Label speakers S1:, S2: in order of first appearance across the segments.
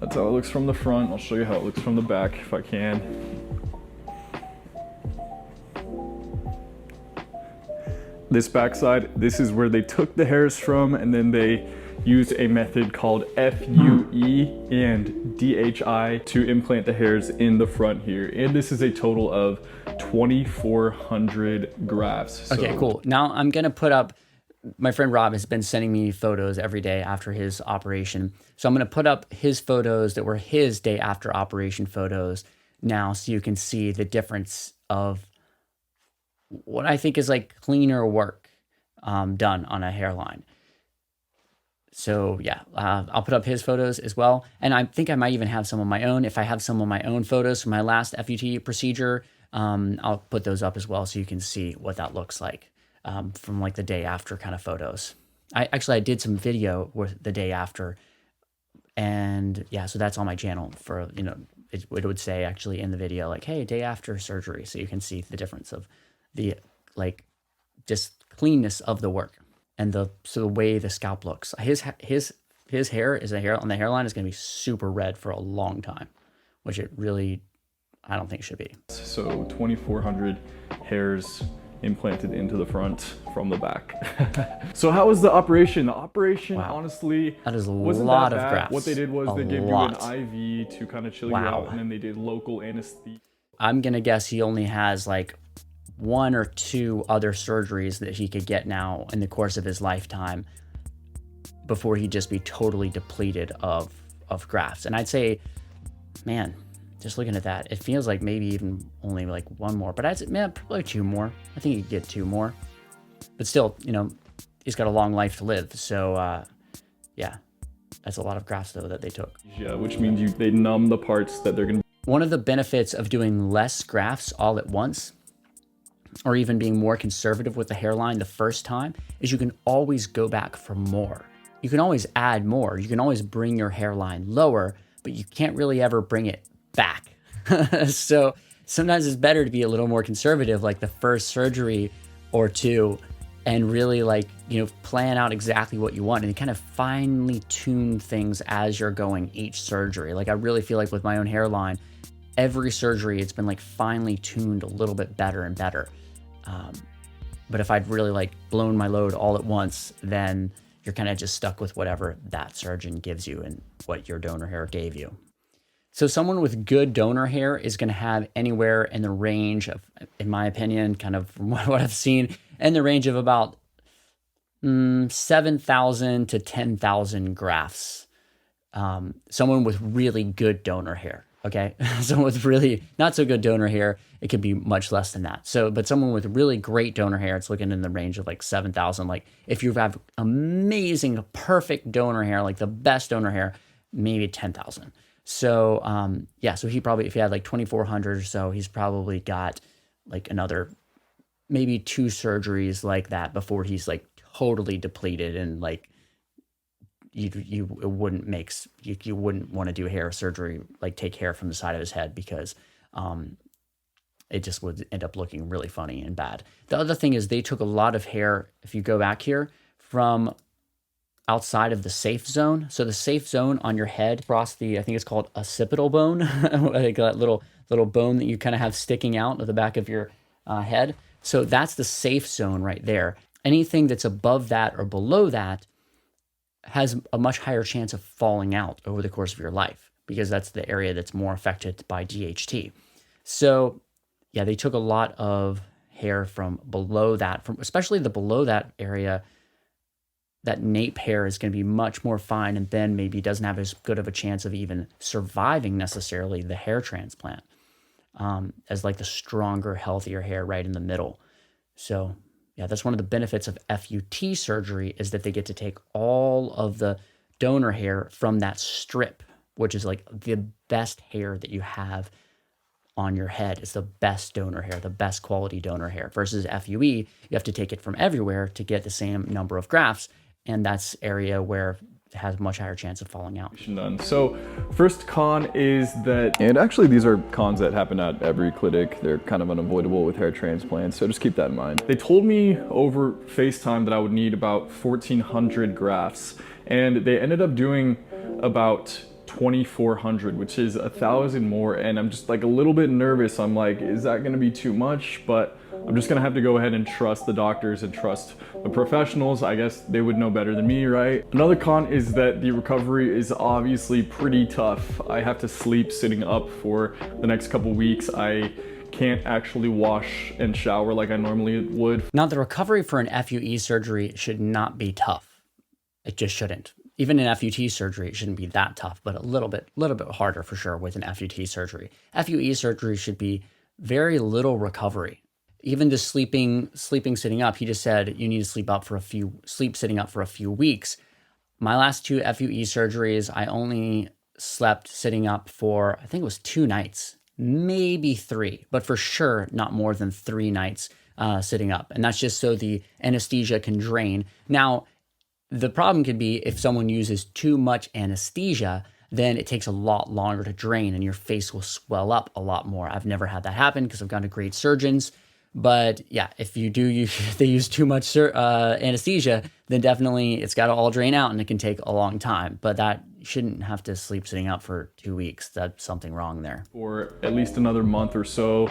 S1: That's how it looks from the front. I'll show you how it looks from the back if I can. This backside, this is where they took the hairs from, and then they used a method called FUE and DHI to implant the hairs in the front here. And this is a total of 2,400 grafts.
S2: Okay, cool. Now I'm gonna put up, my friend Rob has been sending me photos every day after his operation. So I'm gonna put up his photos that were his day after operation photos now, so you can see the difference of what I think is like cleaner work done on a hairline. So yeah, I'll put up his photos as well. And I think I might even have some of my own. If I have some of my own photos from my last FUT procedure, I'll put those up as well so you can see what that looks like from like the day after kind of photos. I did some video with the day after, and yeah, so that's on my channel for, you know, it would say actually in the video like, hey, day after surgery. So you can see the difference of the like just cleanness of the work and the way the scalp looks. His hair is on the hairline is going to be super red for a long time, which it really, I don't think should be.
S1: So 2,400 hairs implanted into the front from the back. So how was the operation? The operation, wow, honestly,
S2: that is a
S1: wasn't
S2: lot
S1: that
S2: of
S1: bad.
S2: grafts.
S1: What they did was they gave you an IV to kind of chill you out, and then they did local anesthesia.
S2: I'm gonna guess he only has like 1 or 2 other surgeries that he could get now in the course of his lifetime before he'd just be totally depleted of grafts. And I'd say, man, just looking at that, it feels like maybe even only like 1 more, but I'd say, man, probably 2 more. I think he'd get 2 more, but still, you know, he's got a long life to live. So yeah, that's a lot of grafts though that they took.
S1: Yeah, which means they numb the parts that they're gonna.
S2: One of the benefits of doing less grafts all at once, or even being more conservative with the hairline the first time, is you can always go back for more. You can always add more. You can always bring your hairline lower, but you can't really ever bring it back. So sometimes it's better to be a little more conservative, like the first surgery or 2, and really like, you know, plan out exactly what you want and kind of finely tune things as you're going each surgery. Like I really feel like with my own hairline, every surgery, it's been like finely tuned a little bit better and better. But if I'd really like blown my load all at once, then you're kind of just stuck with whatever that surgeon gives you and what your donor hair gave you. So someone with good donor hair is going to have anywhere in the range of, in my opinion, kind of from what I've seen, in the range of about 7,000 to 10,000 grafts. Someone with really good donor hair. Okay, someone with really not so good donor hair, it could be much less than that. So, but someone with really great donor hair, it's looking in the range of like 7,000. Like if you have amazing, perfect donor hair, like the best donor hair, maybe 10,000. So, yeah, so he probably, if he had like 2,400 or so, he's probably got like another, maybe 2 surgeries like that before he's like totally depleted and like, you wouldn't want to do hair surgery, like take hair from the side of his head, because it just would end up looking really funny and bad. The other thing is they took a lot of hair, if you go back here, from outside of the safe zone. So the safe zone on your head across the, I think it's called occipital bone, like that little bone that you kind of have sticking out of the back of your head. So that's the safe zone right there. Anything that's above that or below that has a much higher chance of falling out over the course of your life, because that's the area that's more affected by DHT. So yeah, they took a lot of hair from below that, from especially the below that area. That nape hair is going to be much more fine, and then maybe doesn't have as good of a chance of even surviving necessarily the hair transplant, as like the stronger, healthier hair right in the middle. So yeah, that's one of the benefits of FUT surgery, is that they get to take all of the donor hair from that strip, which is like the best hair that you have on your head. It's the best donor hair, the best quality donor hair, versus FUE. You have to take it from everywhere to get the same number of grafts. And that's area where it has a much higher chance of falling out.
S1: Done. So first con is that, and actually these are cons that happen at every clinic. They're kind of unavoidable with hair transplants, so just keep that in mind. They told me over FaceTime that I would need about 1,400 grafts, and they ended up doing about 2,400, which is 1,000 more. And I'm just like a little bit nervous. I'm like, is that gonna be too much? But I'm just gonna have to go ahead and trust the doctors and trust the professionals. I guess they would know better than me, right? Another con is that the recovery is obviously pretty tough. I have to sleep sitting up for the next couple weeks. I can't actually wash and shower like I normally would.
S2: Now, the recovery for an FUE surgery should not be tough. It just shouldn't. Even an FUT surgery, it shouldn't be that tough, but a little bit harder for sure with an FUT surgery. FUE surgery should be very little recovery. Even just sleeping sitting up, he just said you need to sleep sitting up for a few weeks. My last 2 FUE surgeries, I only slept sitting up for, I think it was 2 nights, maybe 3, but for sure not more than 3 nights sitting up. And that's just so the anesthesia can drain. Now, the problem could be if someone uses too much anesthesia, then it takes a lot longer to drain and your face will swell up a lot more. I've never had that happen because I've gone to great surgeons. But yeah, if they use too much anesthesia, then definitely it's got to all drain out and it can take a long time. But that shouldn't have to sleep sitting up for 2 weeks. That's something wrong there.
S1: For at least another month or so,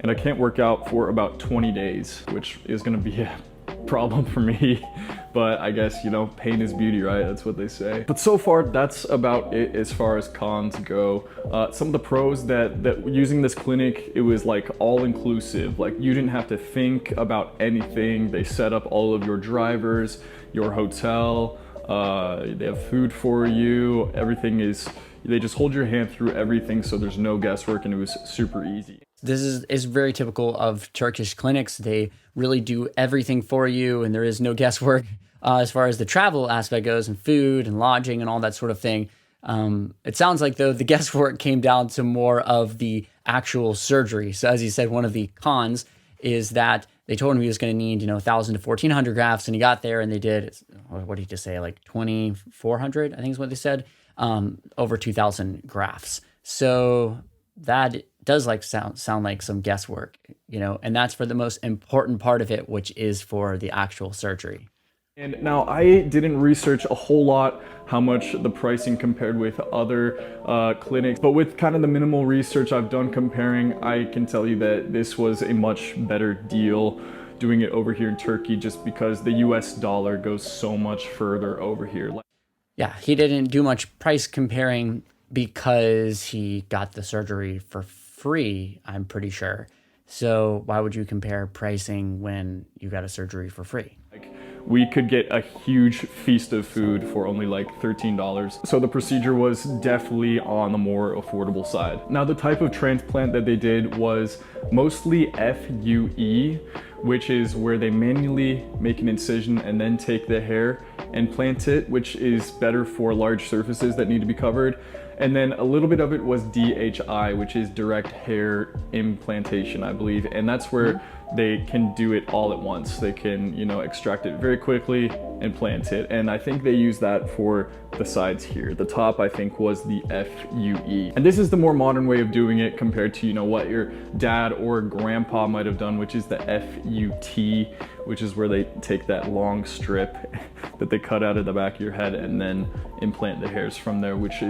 S1: and I can't work out for about 20 days, which is going to be a problem for me. But I guess, you know, pain is beauty, right? That's what they say. But so far, that's about it as far as cons go. Some of the pros that using this clinic, it was like all inclusive. Like you didn't have to think about anything. They set up all of your drivers, your hotel, they have food for you. Everything is, they just hold your hand through everything. So there's no guesswork and it was super easy.
S2: This is very typical of Turkish clinics. They really do everything for you and there is no guesswork. As far as the travel aspect goes and food and lodging and all that sort of thing. It sounds like, though, the guesswork came down to more of the actual surgery. So as you said, one of the cons is that they told him he was going to need, 1,000 to 1,400 grafts, and he got there and they did, what did he just say, like 2,400, I think is what they said, over 2,000 grafts. So that does sound like some guesswork, and that's for the most important part of it, which is for the actual surgery.
S1: And now I didn't research a whole lot how much the pricing compared with other clinics, but with kind of the minimal research I've done comparing, I can tell you that this was a much better deal doing it over here in Turkey just because the US dollar goes so much further over here.
S2: Yeah, he didn't do much price comparing because he got the surgery for free, I'm pretty sure. So why would you compare pricing when you got a surgery for free?
S1: We could get a huge feast of food for only like $13. So the procedure was definitely on the more affordable side. Now the type of transplant that they did was mostly FUE, which is where they manually make an incision and then take the hair and plant it, which is better for large surfaces that need to be covered. And then a little bit of it was DHI, which is direct hair implantation, I believe. And that's where they can do it all at once. They can, extract it very quickly and plant it. And I think they use that for the sides here. The top, I think, was the FUE. And this is the more modern way of doing it compared to, what your dad or grandpa might have done, which is the FUT, which is where they take that long strip that they cut out of the back of your head and then implant the hairs from there, which,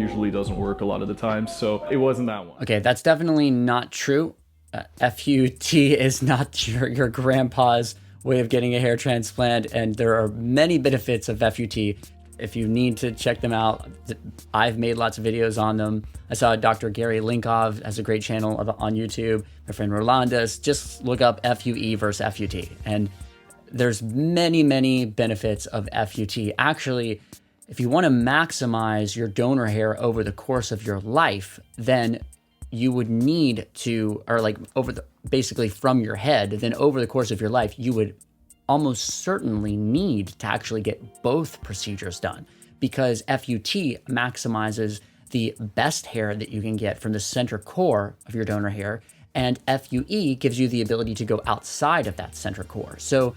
S1: usually doesn't work a lot of the time. So it wasn't that one.
S2: Okay, that's definitely not true. FUT is not your grandpa's way of getting a hair transplant, and there are many benefits of FUT. If you need to check them out, I've made lots of videos on them. I saw Dr. Gary Linkov has a great channel on YouTube. My friend Rolanda's, just look up FUE versus FUT. And there's many, many benefits of FUT. Actually, if you want to maximize your donor hair over the course of your life, then you would need to, basically from your head, then over the course of your life, you would almost certainly need to actually get both procedures done, because FUT maximizes the best hair that you can get from the center core of your donor hair, and FUE gives you the ability to go outside of that center core. So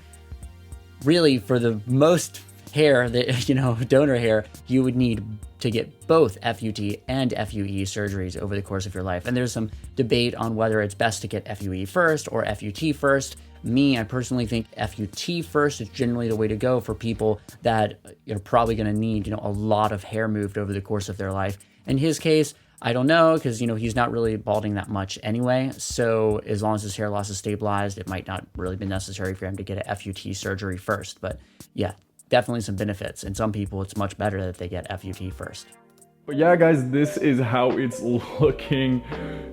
S2: really, for the most hair that, donor hair, you would need to get both FUT and FUE surgeries over the course of your life. And there's some debate on whether it's best to get FUE first or FUT first. I personally think FUT first is generally the way to go for people that are probably going to need, a lot of hair moved over the course of their life. In his case, I don't know, because, he's not really balding that much anyway. So as long as his hair loss is stabilized, it might not really be necessary for him to get a FUT surgery first. But yeah, definitely some benefits. And some people, it's much better that they get FUT first.
S1: But yeah, guys, this is how it's looking.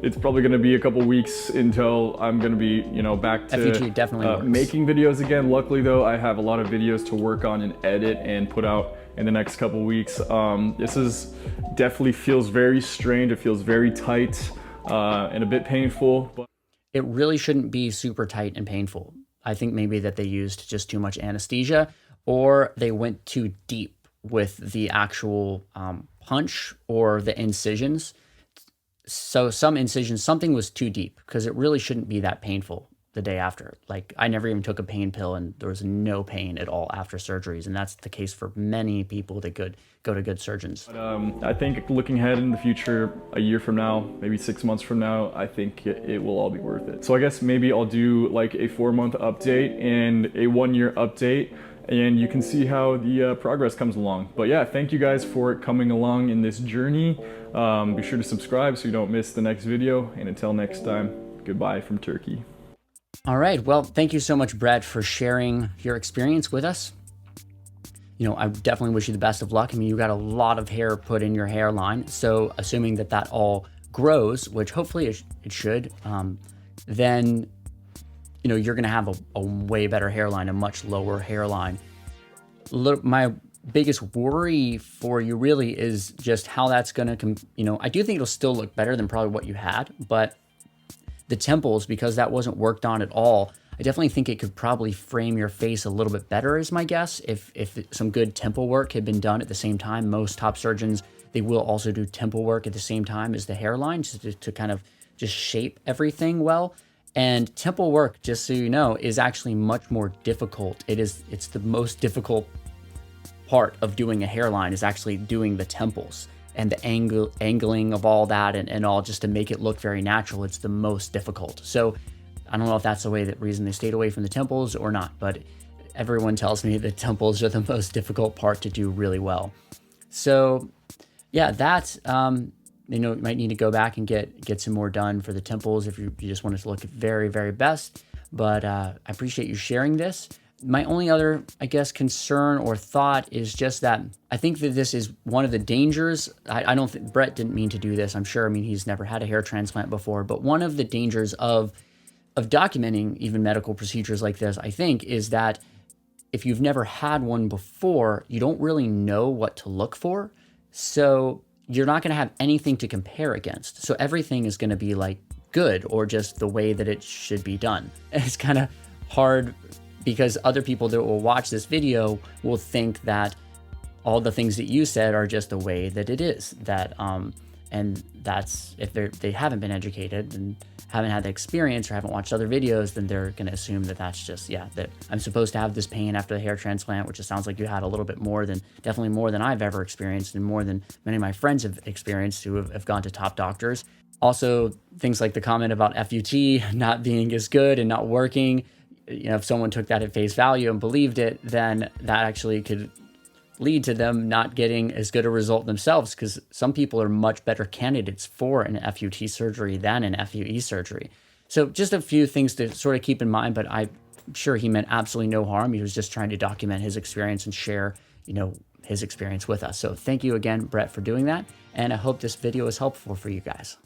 S1: It's probably gonna be a couple weeks until I'm gonna be, back to
S2: FUT definitely works.
S1: Making videos again. Luckily though, I have a lot of videos to work on and edit and put out in the next couple weeks. This is definitely feels very strange. It feels very tight and a bit painful. But
S2: it really shouldn't be super tight and painful. I think maybe that they used just too much anesthesia, or they went too deep with the actual punch or the incisions. So some incisions, something was too deep, because it really shouldn't be that painful the day after. Like, I never even took a pain pill and there was no pain at all after surgeries. And that's the case for many people that go to good surgeons.
S1: But, I think looking ahead in the future, a year from now, maybe 6 months from now, I think it will all be worth it. So I guess maybe I'll do like a 4-month update and a 1-year update, and you can see how the progress comes along. But yeah, thank you guys for coming along in this journey. Be sure to subscribe so you don't miss the next video. And until next time, goodbye from Turkey.
S2: All right. Well, thank you so much, Brett, for sharing your experience with us. I definitely wish you the best of luck. I mean, you got a lot of hair put in your hairline. So assuming that all grows, which hopefully it should, then you're going to have a way better hairline, a much lower hairline. My biggest worry for you really is just how that's going to, I do think it'll still look better than probably what you had, but the temples, because that wasn't worked on at all, I definitely think it could probably frame your face a little bit better, is my guess, if some good temple work had been done at the same time. Most top surgeons, they will also do temple work at the same time as the hairline, to kind of just shape everything well. And temple work, just so you know, is actually much more difficult. It's the most difficult part of doing a hairline, is actually doing the temples and the angling of all that and all, just to make it look very natural. It's the most difficult. So I don't know if that's the reason they stayed away from the temples or not, but everyone tells me the temples are the most difficult part to do really well. So yeah, that's, you might need to go back and get some more done for the temples if you just want it to look very, very best. But I appreciate you sharing this. My only other, I guess, concern or thought is just that I think that this is one of the dangers. I don't think Brett didn't mean to do this, I'm sure. I mean, he's never had a hair transplant before, but one of the dangers of documenting even medical procedures like this, I think, is that if you've never had one before, you don't really know what to look for. So you're not going to have anything to compare against. So everything is going to be like good, or just the way that it should be done. And it's kind of hard, because other people that will watch this video will think that all the things that you said are just the way that it is. And that's, if they haven't been educated and haven't had the experience or haven't watched other videos, then they're going to assume that that's just, that I'm supposed to have this pain after the hair transplant, which it sounds like you had a little bit more than, definitely more than I've ever experienced, and more than many of my friends have experienced who have gone to top doctors. Also, things like the comment about FUT not being as good and not working. If someone took that at face value and believed it, then that actually could lead to them not getting as good a result themselves, because some people are much better candidates for an FUT surgery than an FUE surgery. So just a few things to sort of keep in mind, but I'm sure he meant absolutely no harm. He was just trying to document his experience and share, his experience with us. So thank you again, Brett, for doing that. And I hope this video is helpful for you guys.